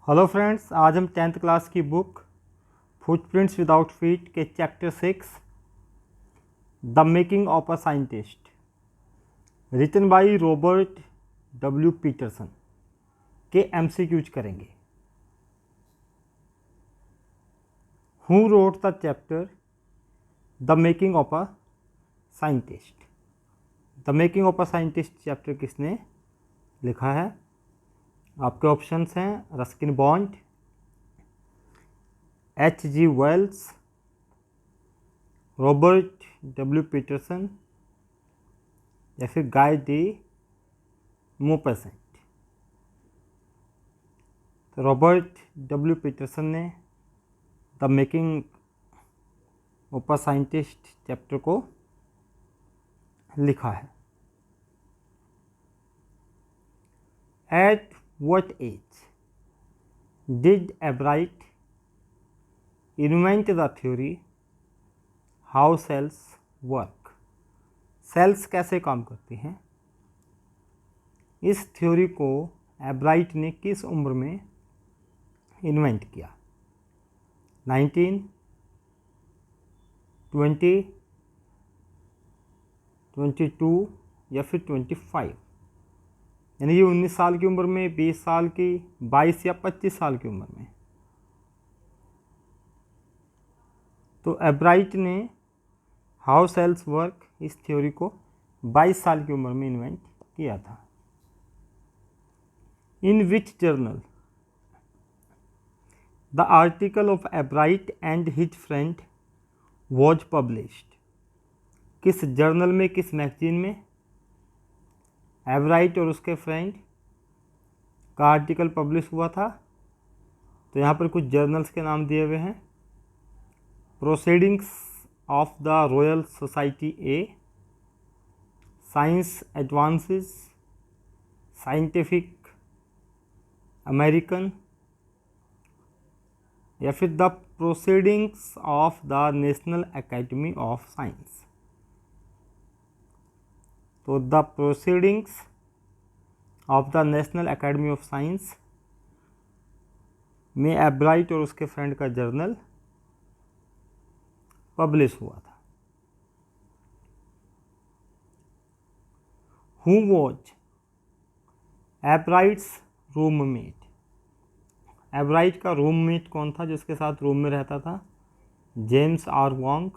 Hello friends, आज हम 10th class की बुक फुटप्रिंट्स विदाउट फीट के chapter 6 the making of a scientist written by Robert W Peterson के MCQs करेंगे। Who wrote the chapter the making of a scientist. The making of a scientist chapter किसने लिखा है? आपके options हैं Ruskin Bond, H.G. Wells, Robert W Peterson या फिर Guy de Maupassant. तो रॉबर्ट डब्ल्यू पीटरसन ने the making of a scientist chapter को लिखा है। At what age did Albright invent the theory how cells work? Cells कैसे काम करती हैं? इस थ्योरी को एब्राइट ने किस उम्र में इन्वेंट किया? 19, 20, 22 या फिर 25? यानी ये 19 साल की उम्र में, 20 साल की, 22 या 25 साल की उम्र में। तो एब्राइट ने हाउ सेल्स वर्क इस थ्योरी को 22 साल की उम्र में इन्वेंट किया था। In which journal the article of Ebright and his friend was published? किस जर्नल में, किस मैगजीन में एब्राइट और उसके फ्रेंड का आर्टिकल पब्लिश हुआ था? तो यहाँ पर कुछ जर्नल्स के नाम दिए हुए हैं। Proceedings of the Royal Society A, Science Advances, Scientific American या फिर the Proceedings of the National Academy of Science. तो the Proceedings of the National Academy of Science में एब्राइट और उसके फ्रेंड का जर्नल पब्लिश हुआ था। Who was Ebright's roommate? Ebright का रूममेट कौन था जिसके साथ रूम में रहता था? James R Wong,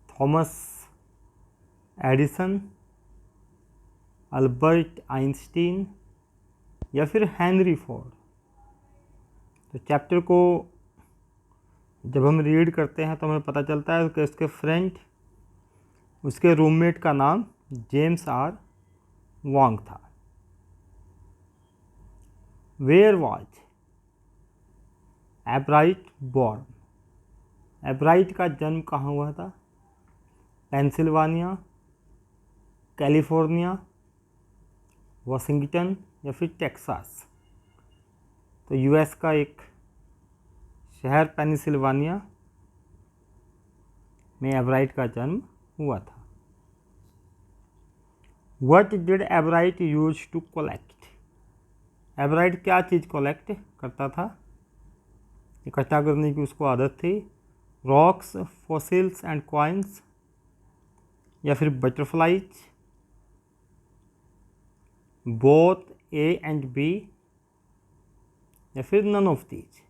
Thomas Edison, Albert Einstein या फिर हेनरी फोर्ड? तो चैप्टर को जब हम रीड करते हैं तो हमें पता चलता है कि उसके फ्रेंड, उसके रूममेट का नाम जेम्स आर वॉन्ग था। Where was Ebright born? Ebright का जन्म कहाँ हुआ था? पेंसिल्वानिया, कैलिफोर्निया, वाशिंगटन या फिर टेक्सास? तो यूएस का एक शहर पेंसिल्वानिया में एब्राइट का जन्म हुआ था। What did Ebright use to collect? Ebright क्या चीज़ कलेक्ट करता था, इकट्ठा करने की उसको आदत थी? रॉक्स, फॉसिल्स एंड कॉइन्स या फिर butterflies? Both A and B या फिर नन ऑफ दीज?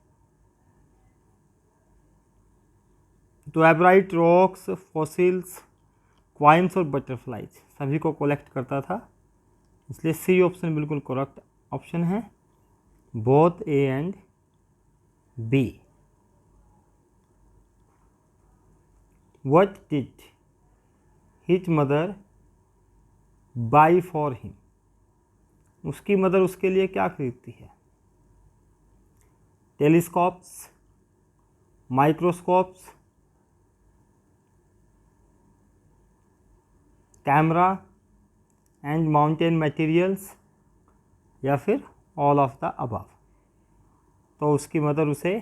तो एब्राइट रॉक्स, फॉसिल्स, क्वाइंस और बटरफ्लाइज सभी को कलेक्ट करता था, इसलिए सी ऑप्शन बिल्कुल करेक्ट ऑप्शन है, both A and B. What did his mother buy for him? उसकी मदर उसके लिए क्या खरीदती है? Telescopes, microscopes, camera and mountain materials या फिर ऑल ऑफ द अबव? तो उसकी मदर उसे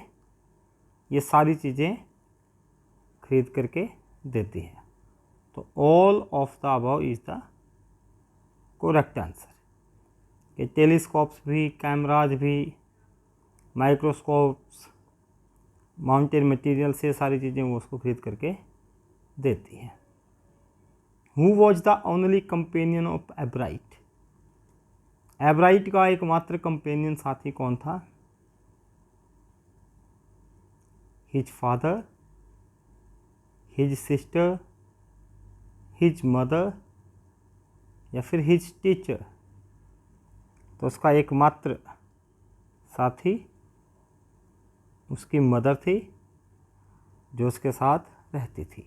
ये सारी चीज़ें खरीद करके देती है। तो all of the above is the correct answer. कि टेलीस्कोप्स भी, कैमराज भी, माइक्रोस्कोप्स, माउंटेन मटेरियल से सारी चीज़ें वो उसको खरीद करके देती है। Who was the only companion of एब्राइट? एब्राइट का एकमात्र कंपेनियन साथी कौन था? His father, his sister, his mother या फिर हिज टीचर? तो उसका एकमात्र साथी उसकी मदर थी जो उसके साथ रहती थी।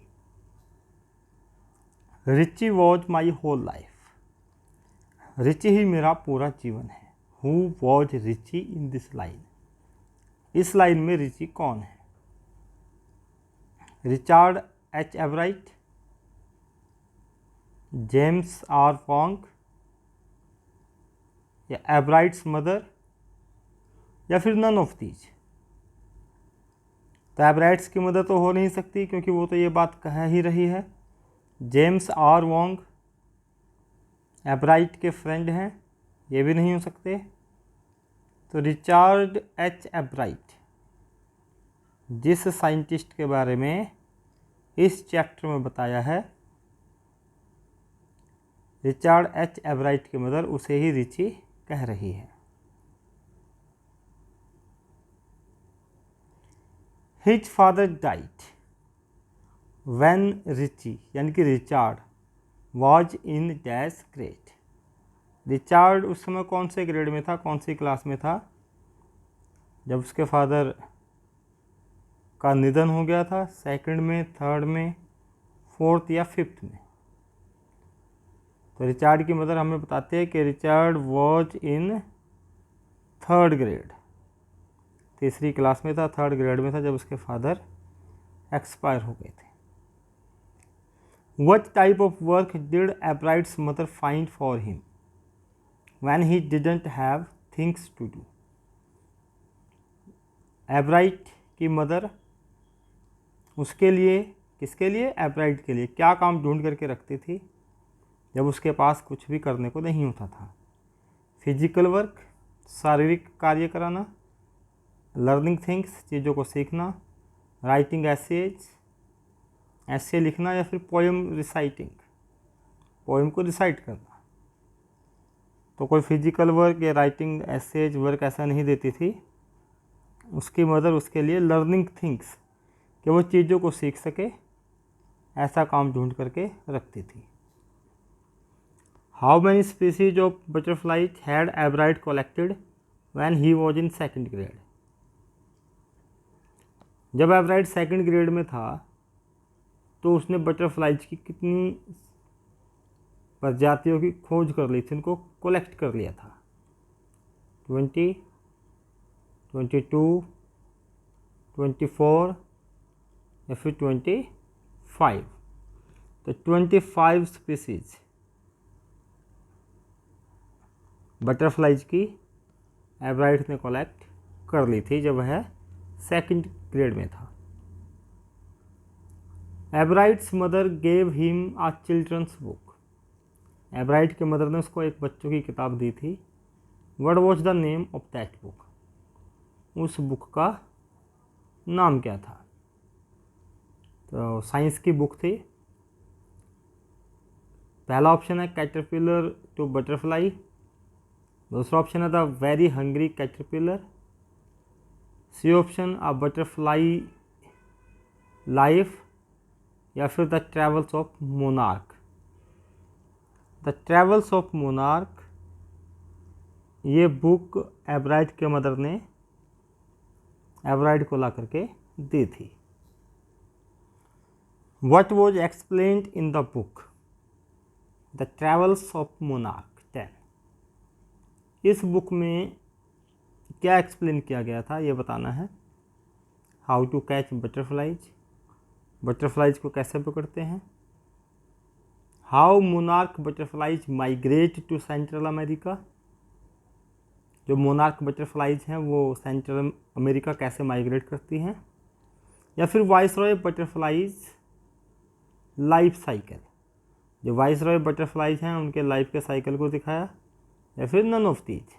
Richie was my whole life. Richie ही मेरा पूरा जीवन है। Who was Richie in this line? इस लाइन में रिची कौन है? Richard H Ebright, James R Wong या एब्राइट्स मदर या फिर नन ऑफ दीज? तो एब्राइट्स की मदर तो हो नहीं सकती क्योंकि वो तो ये बात कह ही रही है। जेम्स आर वॉन्ग एब्राइट के फ्रेंड हैं, ये भी नहीं हो सकते। तो रिचार्ड एच एब्राइट, जिस साइंटिस्ट के बारे में इस चैप्टर में बताया है, रिचार्ड एच एब्राइट की मदर, उसे ही रिची कह रही है। His father died when Richie यानी कि Richard was in dash grade. Richard उस समय कौन से ग्रेड में था, कौन सी क्लास में था जब उसके फादर का निधन हो गया था? सेकंड में, थर्ड में, फोर्थ या फिफ्थ में? तो रिचार्ड की मदर हमें बताते हैं कि Richard was in third grade, तीसरी क्लास में था, थर्ड ग्रेड में था जब उसके फादर एक्सपायर हो गए थे। What type of work did Abright's mother find for him when he didn't have things to do? एब्राइट की मदर उसके लिए, किसके लिए? एब्राइट के लिए क्या काम ढूंढ करके रखती थी जब उसके पास कुछ भी करने को नहीं होता था? फिजिकल वर्क, शारीरिक कार्य कराना, लर्निंग थिंग्स, चीज़ों को सीखना, राइटिंग एसेज, ऐसे लिखना, या फिर पोएम रिसाइटिंग, पोएम को रिसाइट करना। तो कोई फिजिकल वर्क या राइटिंग एसेज वर्क ऐसा नहीं देती थी उसकी मदर उसके लिए। लर्निंग थिंग्स, कि वो चीज़ों को सीख सके, ऐसा काम ढूंढ करके रखती थी। How many species of butterflies had एब्राइट collected when he was in second grade? जब एब्राइट सेकेंड ग्रेड में था तो उसने बटरफ्लाइज की कितनी प्रजातियों की खोज कर ली थी, उनको कलेक्ट कर लिया था? 20, 22, 24 या फिर 25? तो 25 स्पीसीज बटरफ्लाइज की एब्राइट ने कलेक्ट कर ली थी जब वह सेकंड ग्रेड में था। एब्राइट्स मदर गेव हिम आ चिल्ड्रंस बुक। एब्राइट के मदर ने उसको एक बच्चों की किताब दी थी। What was the name of that book? उस बुक का नाम क्या था? तो साइंस की बुक थी। पहला ऑप्शन है कैटरपिलर टू बटरफ्लाई, दूसरा ऑप्शन है the very hungry caterpillar, C option a butterfly life, या फिर the travels of monarch. The travels of monarch, ये बुक एब्राइट के मदर ने एब्राइट को ला करके दी थी। What was explained in the book The Travels of Monarch 10? इस बुक में क्या एक्सप्लेन किया गया था ये बताना है। How to catch butterflies, butterflies को कैसे पकड़ते हैं। How monarch butterflies migrate to Central America, जो मोनार्क बटरफ्लाइज हैं वो सेंट्रल अमेरिका कैसे माइग्रेट करती हैं। या फिर वाइसरॉय बटरफ्लाइज लाइफ साइकिल, जो वाइसरॉय बटरफ्लाइज हैं उनके लाइफ के साइकिल को दिखाया। या फिर नन ऑफ दीज।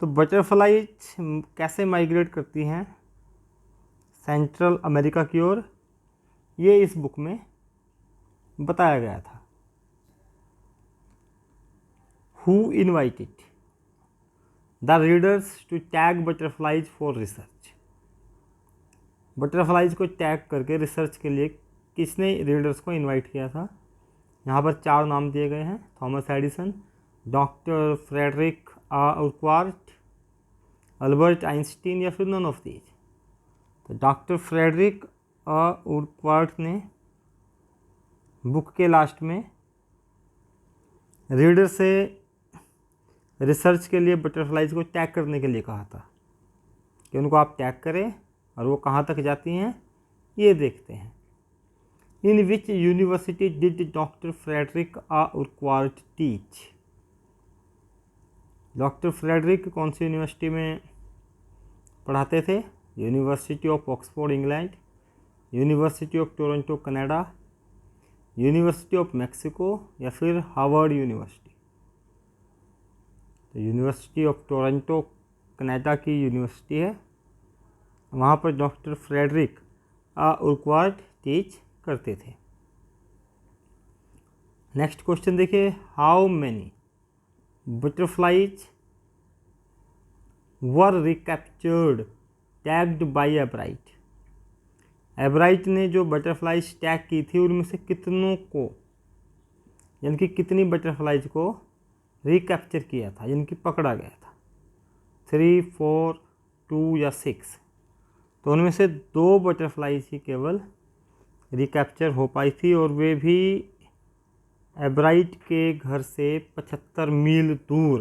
तो बटरफ्लाईज कैसे माइग्रेट करती हैं सेंट्रल अमेरिका की ओर, ये इस बुक में बताया गया था। Who invited the readers to tag butterflies for research. Butterflies को टैग करके रिसर्च के लिए किसने रीडर्स को इनवाइट किया था? यहाँ पर 4 नाम दिए गए हैं, Thomas Edison, doctor Frederick Urquhart, Albert Einstein या फिर नन ऑफ दीज। तो डॉक्टर फ्रेडरिक उर्क्वार्ट ने बुक के लास्ट में रीडर से रिसर्च के लिए बटरफ्लाईज को टैग करने के लिए कहा था कि उनको आप टैग करें और वो कहाँ तक जाती हैं ये देखते हैं। In which university did doctor Frederick Urquhart teach? Doctor Frederick कौन सी यूनिवर्सिटी में पढ़ाते थे? University of Oxford England, university of Toronto Canada, university of Mexico या फिर हार्वर्ड यूनिवर्सिटी। तो यूनिवर्सिटी ऑफ टोरंटो कनाडा की यूनिवर्सिटी है, वहाँ पर डॉक्टर फ्रेडरिक उर्क्वार्ट टीच करते थे। नेक्स्ट क्वेश्चन देखिए, how many butterflies were recaptured tagged by Ebright? Ebright ने जो बटरफ्लाईज टैग की थी उनमें से कितनों को, यानी कि कितनी बटरफ्लाईज को रिकैप्चर किया था, यानी कि पकड़ा गया था? 3, 4, 2 या 6? तो उनमें से 2 बटरफ्लाईज ही केवल रिकैप्चर हो पाई थी और वे भी एब्राइट के घर से 75 मील दूर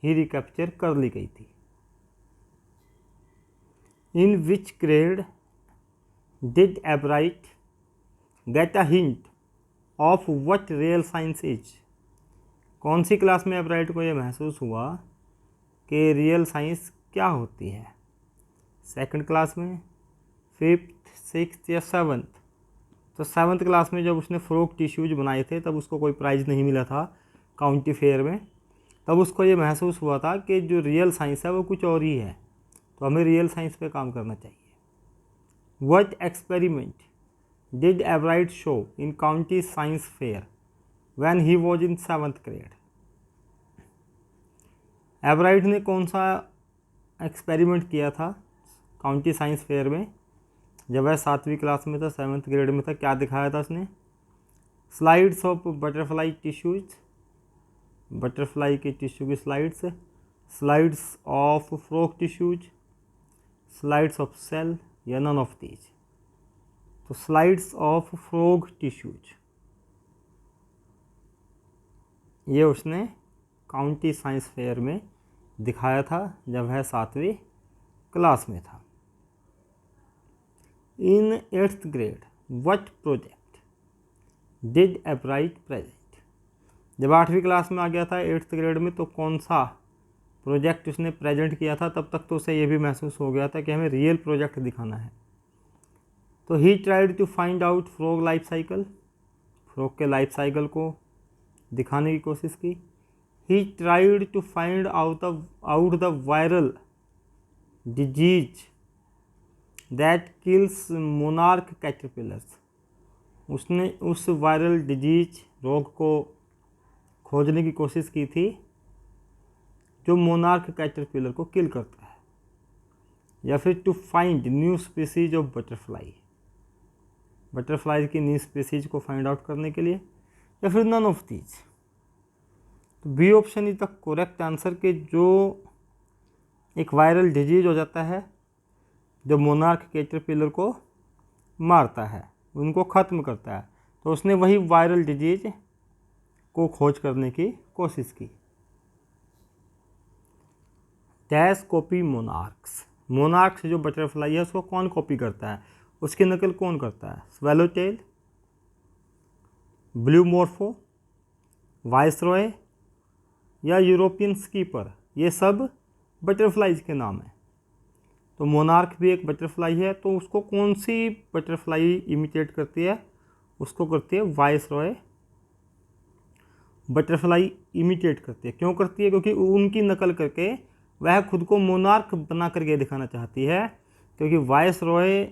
ही रिकैप्चर कर ली गई थी। In which grade did Ebright get a hint of what real science is? कौन सी क्लास में एब्राइट को यह महसूस हुआ कि रियल साइंस क्या होती है? 2nd क्लास में, 5th, 6th या 7th? तो 7th क्लास में जब उसने फ्रॉग टिश्यूज बनाए थे तब उसको कोई प्राइज़ नहीं मिला था काउंटी फेयर में, तब उसको ये महसूस हुआ था कि जो रियल साइंस है वो कुछ और ही है, तो हमें रियल साइंस पे काम करना चाहिए। What experiment did एब्राइट show in county science fair when he was in 7th grade? एब्राइट ने कौन सा एक्सपेरिमेंट किया था काउंटी साइंस फेयर में जब वह 7वीं क्लास में था, 7th ग्रेड में था? क्या दिखाया था उसने? Slides of butterfly tissues, butterfly के टिश्यू की slides, slides of frog tissues, slides of cell या नन ऑफ दीज? तो स्लाइड्स ऑफ फ्रॉग टिश्यूज ये उसने काउंटी साइंस फेयर में दिखाया था जब वह 7वीं क्लास में था। इन 8th grade what project did एब्राइट present? जब 8वीं क्लास में आ गया था 8th ग्रेड में, तो कौन सा प्रोजेक्ट उसने प्रेजेंट किया था? तब तक तो उसे ये भी महसूस हो गया था कि हमें रियल प्रोजेक्ट दिखाना है। तो he tried to find out frog life cycle, frog के लाइफ साइकिल को दिखाने की कोशिश की। He tried to find out the viral disease that kills monarch caterpillars. उसने उस वायरल डिजीज रोग को खोजने की कोशिश की थी जो मोनार्क कैटरपिलर को किल करता है। या फिर to find new species of butterfly, butterfly की न्यू स्पीसीज को फाइंड आउट करने के लिए, या फिर नन ऑफ दीज। तो B option is the correct answer कि जो एक वायरल डिजीज हो जाता है जो मोनार्क कैटरपिलर को मारता है, उनको ख़त्म करता है, तो उसने वही वायरल डिजीज को खोज करने की कोशिश की। डैश कॉपी मोनार्क्स, मोनार्क्स जो बटरफ्लाई है उसको कौन कॉपी करता है, उसकी नकल कौन करता है? Swallow tail, blue morpho, viceroy या यूरोपियन स्कीपर? ये सब बटरफ्लाईज के नाम हैं। तो मोनार्क भी एक बटरफ्लाई है, तो उसको कौन सी बटरफ्लाई इमिटेट करती है? उसको करती है वाइसरॉय। बटरफ्लाई इमिटेट करती है। क्यों करती है? क्योंकि उनकी नकल करके वह खुद को मोनार्क बना करके दिखाना चाहती है, क्योंकि वाइस रॉय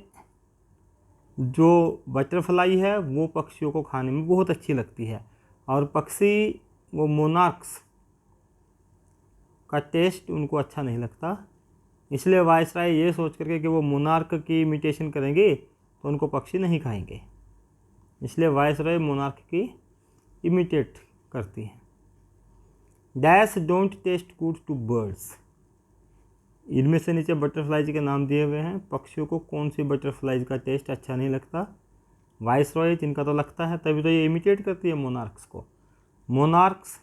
जो बटरफ्लाई है वो पक्षियों को खाने में बहुत अच्छी लगती है, और पक्षी वो मोनार्क्स का टेस्ट उनको अच्छा नहीं लगता। इसलिए वायसराय ये सोच करके कि वो मोनार्क की इमिटेशन करेंगे तो उनको पक्षी नहीं खाएंगे, इसलिए वायसराय मोनार्क की इमिटेट करती है। Dash don't taste good to birds. इनमें से नीचे बटरफ्लाइज के नाम दिए हुए हैं। पक्षियों को कौन सी बटरफ्लाइज का टेस्ट अच्छा नहीं लगता? वायसराय, जिनका तो लगता है, तभी तो ये इमिटेट करती है मोनार्क्स को। मोनार्क्स,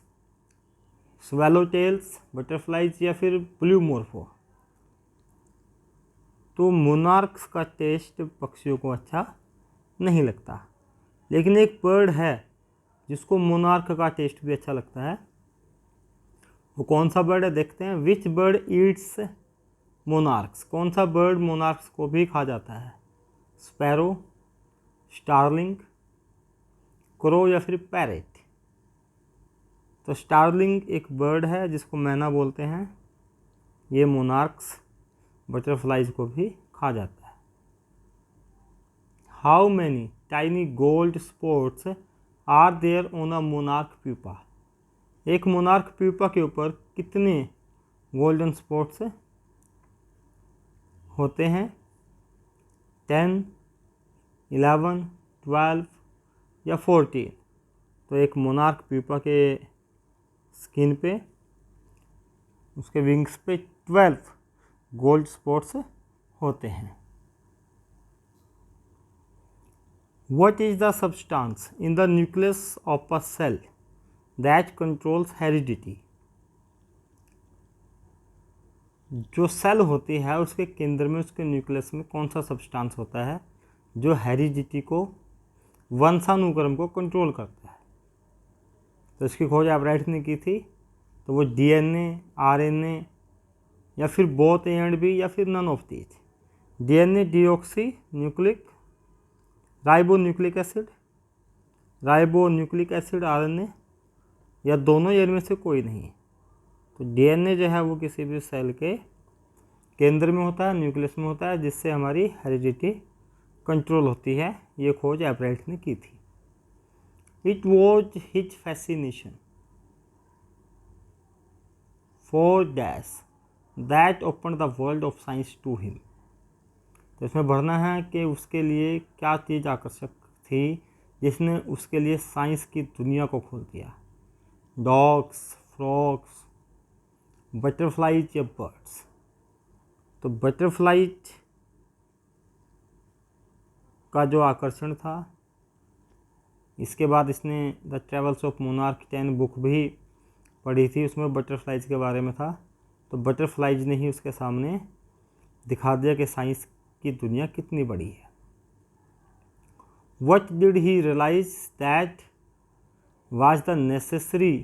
स्वेलो टेल्स, बटरफ्लाइज या फिर प्लूमोर्फो। तो मोनार्क्स का टेस्ट पक्षियों को अच्छा नहीं लगता। लेकिन एक बर्ड है जिसको मोनार्क का टेस्ट भी अच्छा लगता है। वो कौन सा बर्ड है? देखते हैं। विच बर्ड ईट्स मोनार्क्स। कौन सा बर्ड मोनार्क्स को भी खा जाता है? स्पैरो, स्टारलिंग, क्रो या फिर पैरेट। तो स्टारलिंग एक बर्ड है जिसको मैना बोलते हैं। ये मोनार्क्स बटरफ्लाइज को भी खा जाता है। How many tiny gold spots are there on a monarch pupa. एक मोनार्क प्यूपा के ऊपर कितने गोल्डन स्पॉट्स होते हैं? 10, 11, 12 या 14। तो एक मोनार्क प्यूपा के स्किन पे, उसके विंग्स पे 12 गोल्ड स्पॉट्स होते हैं। What is the substance in the nucleus of a cell that controls heredity? जो सेल होती है उसके केंद्र में, उसके न्यूक्लियस में कौन सा सब्सटेंस होता है जो हेरिडिटी को, वंशानुक्रम को कंट्रोल करता है? तो इसकी खोज एवराइट ने की थी। तो वो डीएनए, आरएनए या फिर बोथ ए एंड बी या फिर none of these. DNA deoxy nucleic ribonucleic acid, ribonucleic acid, RNA, या दोनों, या इनमें से कोई नहीं। तो डीएनए जो है वो किसी भी सेल के केंद्र में होता है, न्यूक्लियस में होता है, जिससे हमारी हेरिडिटी कंट्रोल होती है। ये खोज एवराइट ने की थी। It was his fascination for dash that open the world of science to him. तो इसमें बढ़ना है कि उसके लिए क्या चीज़ आकर्षक थी जिसने उसके लिए साइंस की दुनिया को खोल दिया? डॉग्स, फ्रॉग्स, बटरफ्लाइज या बर्ड्स? तो बटरफ्लाइज का जो आकर्षण था, इसके बाद इसने the travels of monarch 10 book भी पढ़ी थी, उसमें बटरफ्लाइज के बारे में था। तो बटरफ्लाइज ने ही उसके सामने दिखा दिया कि साइंस की दुनिया कितनी बड़ी है। What did he realize that was the necessary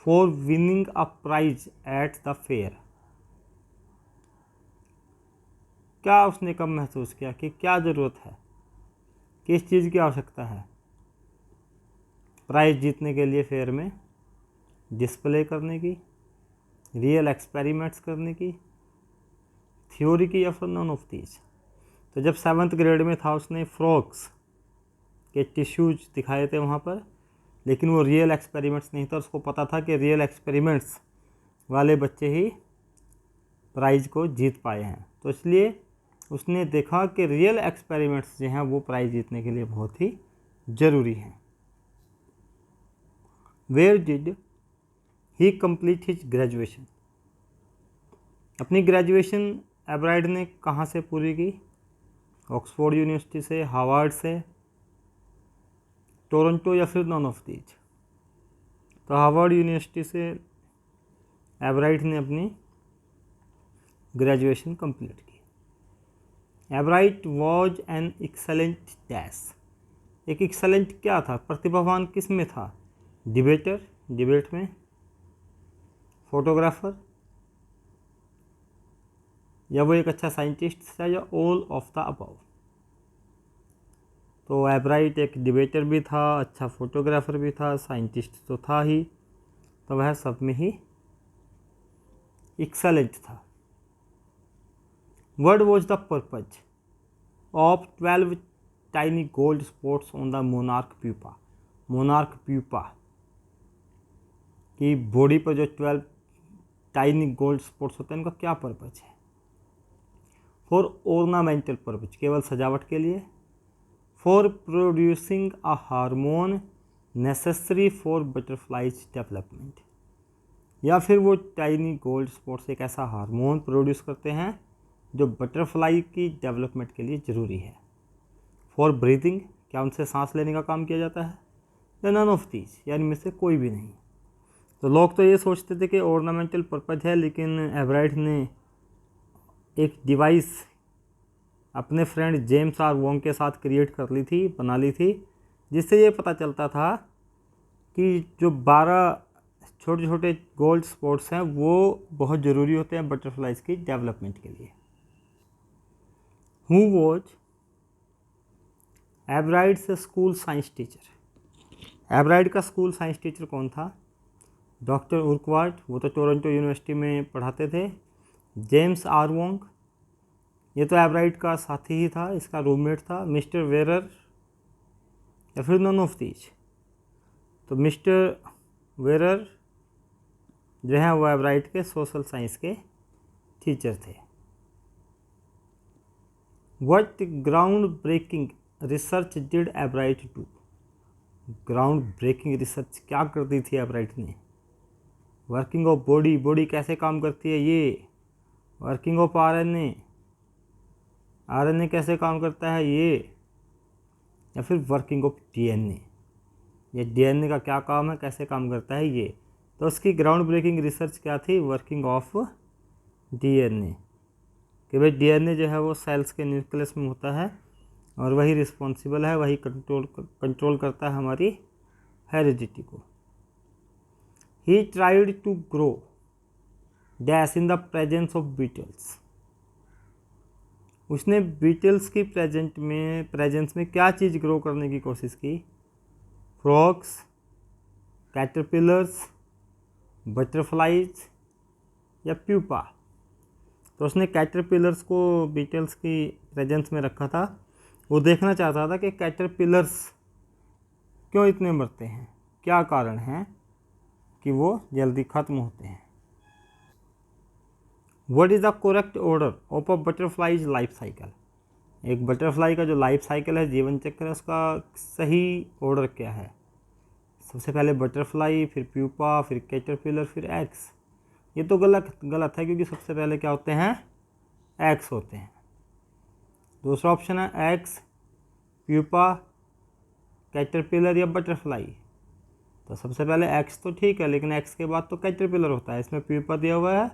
for winning a prize at the fair? क्या उसने कब महसूस किया कि क्या ज़रूरत है, किस चीज़ की आवश्यकता है प्राइज जीतने के लिए फेयर में? डिस्प्ले करने की, रियल एक्सपेरिमेंट्स करने की, थ्योरी की, या फिर नन ऑफ दीज? तो जब 7th ग्रेड में था उसने फ्रॉग्स के टिश्यूज दिखाए थे वहाँ पर, लेकिन वो रियल एक्सपेरिमेंट्स नहीं था। उसको पता था कि रियल एक्सपेरिमेंट्स वाले बच्चे ही प्राइज़ को जीत पाए हैं, तो इसलिए उसने देखा कि रियल एक्सपेरिमेंट्स जो हैं वो प्राइज़ जीतने के लिए बहुत ही ज़रूरी हैं। Where did he complete his graduation. अपनी ग्रेजुएशन एब्राइड ने कहाँ से पूरी की? ऑक्सफोर्ड यूनिवर्सिटी से, हार्वर्ड से, टोरंटो, या फिर नॉन ऑफ दीज? तो हार्वर्ड यूनिवर्सिटी से एब्राइट ने अपनी ग्रेजुएशन कंप्लीट की। Ebright was an excellent dash. एक एक्सेलेंट क्या था? प्रतिभावान किस में था? डिबेटर, डिबेट में, फोटोग्राफर, या वो एक अच्छा साइंटिस्ट था, या ऑल ऑफ द अबव? तो एवराइट एक डिबेटर भी था, अच्छा फोटोग्राफर भी था, साइंटिस्ट तो था ही, तो वह सब में ही एक्सेलेंट था। What was the purpose of 12 tiny gold spots on the monarch pupa? monarch pupa की बॉडी पर जो 12 टाइनी गोल्ड स्पॉट्स होते हैं उनका क्या पर्पज है? फॉर ऑर्नामेंटल पर्पज, केवल सजावट के लिए। For producing a hormone necessary for butterflies development, या फिर वो टाइनी गोल्ड स्पॉट्स एक ऐसा हार्मोन प्रोड्यूस करते हैं जो बटरफ्लाई की डेवलपमेंट के लिए ज़रूरी है। फॉर ब्रीथिंग, क्या उनसे सांस लेने का काम किया जाता है? या नन ऑफ दीज, यानी इनमें से कोई भी नहीं। तो लोग तो ये सोचते थे कि ऑर्नामेंटल पर्पज है, लेकिन एवराइट ने एक डिवाइस अपने फ्रेंड जेम्स आर वोंग के साथ क्रिएट कर ली थी, बना ली थी, जिससे ये पता चलता था कि जो 12 छोटे छोटे गोल्ड स्पॉट्स हैं वो बहुत ज़रूरी होते हैं बटरफ्लाइज की डेवलपमेंट के लिए। Who was Ebright's school science teacher? Ebright का स्कूल साइंस टीचर कौन था? डॉक्टर उर्कवार्ट, वो तो टोरंटो यूनिवर्सिटी में पढ़ाते थे। जेम्स आर वोंग, ये तो एवराइट का साथी ही था, इसका रूममेट था। मिस्टर वेरर, या फिर नन ऑफ दीज? तो मिस्टर वेरर जो है वो एवराइट के सोशल साइंस के टीचर थे। What groundbreaking research did Ebright do? Groundbreaking research क्या करती थी एवराइट ने? वर्किंग ऑफ बॉडी, बॉडी कैसे काम करती है ये। वर्किंग ऑफ आरएनए, आरएनए कैसे काम करता है ये। या फिर वर्किंग ऑफ डीएनए, ये डीएनए का क्या काम है, कैसे काम करता है ये। तो उसकी ग्राउंड ब्रेकिंग रिसर्च क्या थी? वर्किंग ऑफ डीएनए, कि भाई डीएनए जो है वो सेल्स के न्यूक्लियस में होता है और वही रिस्पॉन्सिबल है, वही कंट्रोल करता है हमारी हेरिडिटी को। He tried to grow dash in the presence of beetles, उसने बीटल्स की प्रेजेंस में क्या चीज़ ग्रो करने की कोशिश की? फ्रॉग्स, कैटरपिलर्स, बटरफ्लाइज या प्यूपा। तो उसने कैटरपिलर्स को बीटल्स की प्रेजेंस में रखा था। वो देखना चाहता था कि कैटरपिलर्स क्यों इतने मरते हैं, क्या कारण है कि वो जल्दी ख़त्म होते हैं। What is the correct order of a butterflies life cycle? एक बटरफ्लाई का जो लाइफ साइकिल है, जीवन चक्र है, उसका सही ऑर्डर क्या है? सबसे पहले बटरफ्लाई, फिर प्यूपा, फिर कैटरपिलर, फिर एग्स। ये तो गलत है, क्योंकि सबसे पहले क्या होते हैं? एग्स होते हैं। दूसरा ऑप्शन है एग्स, प्यूपा, कैटरपिलर या बटरफ्लाई। तो सबसे पहले एग्स तो ठीक है, लेकिन एग्स के बाद तो कैटरपिलर होता है, इसमें प्यूपा दिया हुआ है,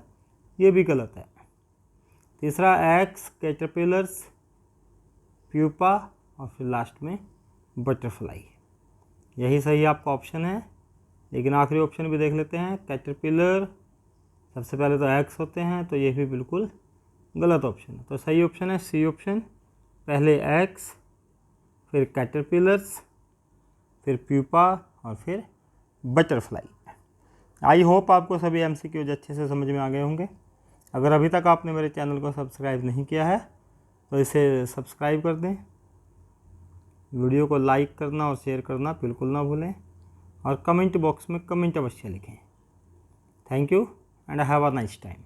ये भी गलत है। तीसरा एग्स, कैटरपिलर्स, प्यूपा और फिर लास्ट में बटरफ्लाई, यही सही आपका ऑप्शन है। लेकिन आखिरी ऑप्शन भी देख लेते हैं, कैटरपिलर, सबसे पहले तो एग्स होते हैं, तो ये भी बिल्कुल गलत ऑप्शन है। तो सही ऑप्शन है सी ऑप्शन, पहले एग्स, फिर कैटरपिलर्स, फिर प्यूपा और फिर बटरफ्लाई। आई होप आपको सभी एमसीक्यूज अच्छे से समझ में आ गए होंगे। अगर अभी तक आपने मेरे चैनल को सब्सक्राइब नहीं किया है तो इसे सब्सक्राइब कर दें, वीडियो को लाइक करना और शेयर करना बिल्कुल ना भूलें, और कमेंट बॉक्स में कमेंट अवश्य लिखें। Thank you and have a nice time.